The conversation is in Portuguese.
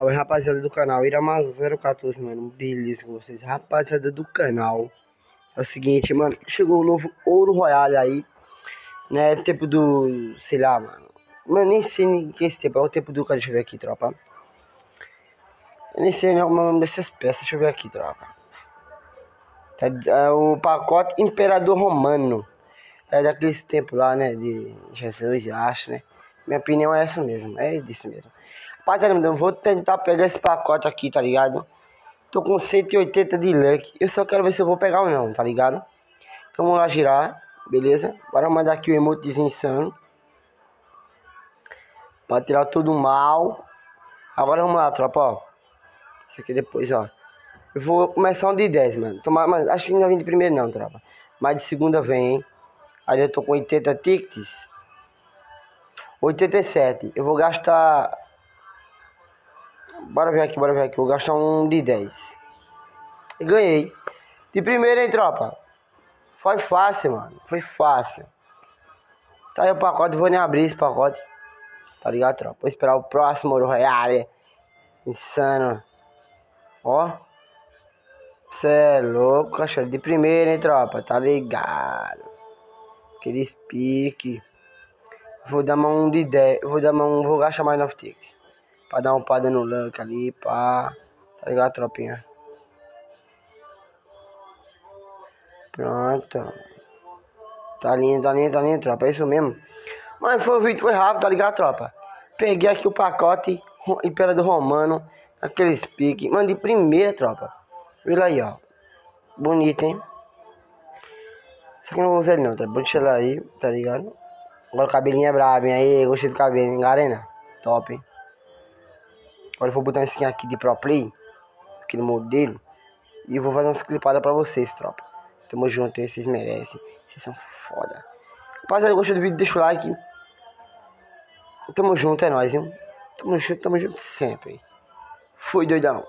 Oi, rapaziada do canal Iramaz014, mano, beleza com vocês, rapaziada do canal. É o seguinte, mano, chegou o novo Ouro Royale aí, né, tempo do, sei lá, mano, nem sei que esse tempo, é o tempo do, deixa eu ver aqui, tropa. Eu nem sei o nome dessas peças, deixa eu ver aqui, tropa. É o pacote Imperador Romano, é daqueles tempos lá, né, de Jesus, eu acho, né. Minha opinião é essa mesmo, é disso mesmo. Rapaziada, eu vou tentar pegar esse pacote aqui, tá ligado? Tô com 180 de luck. Eu só quero ver se eu vou pegar ou não, tá ligado? Então vamos lá girar, beleza? Bora mandar aqui o emotezinho insano pra tirar tudo mal. Agora vamos lá, tropa, ó. Isso aqui depois, ó. Eu vou começar um de 10, mano. Mas acho que não vem de primeiro não, tropa. Mas de segunda vem, hein? Aí eu tô com 80 tickets. 87. Eu vou gastar... Bora ver aqui, bora ver aqui. Vou gastar um de 10. Ganhei. De primeiro, hein, tropa? Foi fácil, mano. Foi fácil. Tá aí o pacote. Vou nem abrir esse pacote. Tá ligado, tropa? Vou esperar o próximo Ouro Royale. Insano. Ó. Cê é louco, cachorro. De primeira, hein, tropa? Tá ligado? Aqueles pique. Vou dar um de 10. Vou gastar mais 9 tickets. Pra dar uma upada no luck ali, pá. Tá ligado, tropinha? Pronto. Tá lindo, tropa. É isso mesmo. Mas foi o vídeo, foi rápido, tá ligado, tropa? Peguei aqui o pacote Imperador Romano. Aqueles piques. Mano, de primeira, tropa. Vira aí, ó. Bonito, hein? Só que eu não vou usar ele não, tá? Deixa ele aí, tá ligado? Agora o cabelinho é brabo, hein? Aí, gostei do cabelo, hein, Garena? Top, hein? Agora eu vou botar uma skin aqui de Pro Play. Aquele modelo. E eu vou fazer umas clipadas pra vocês, tropa. Tamo junto, hein? Vocês merecem. Vocês são foda. Rapaziada, gostou do vídeo? Deixa o like. Tamo junto, é nóis, hein? Tamo junto sempre. Fui, doidão.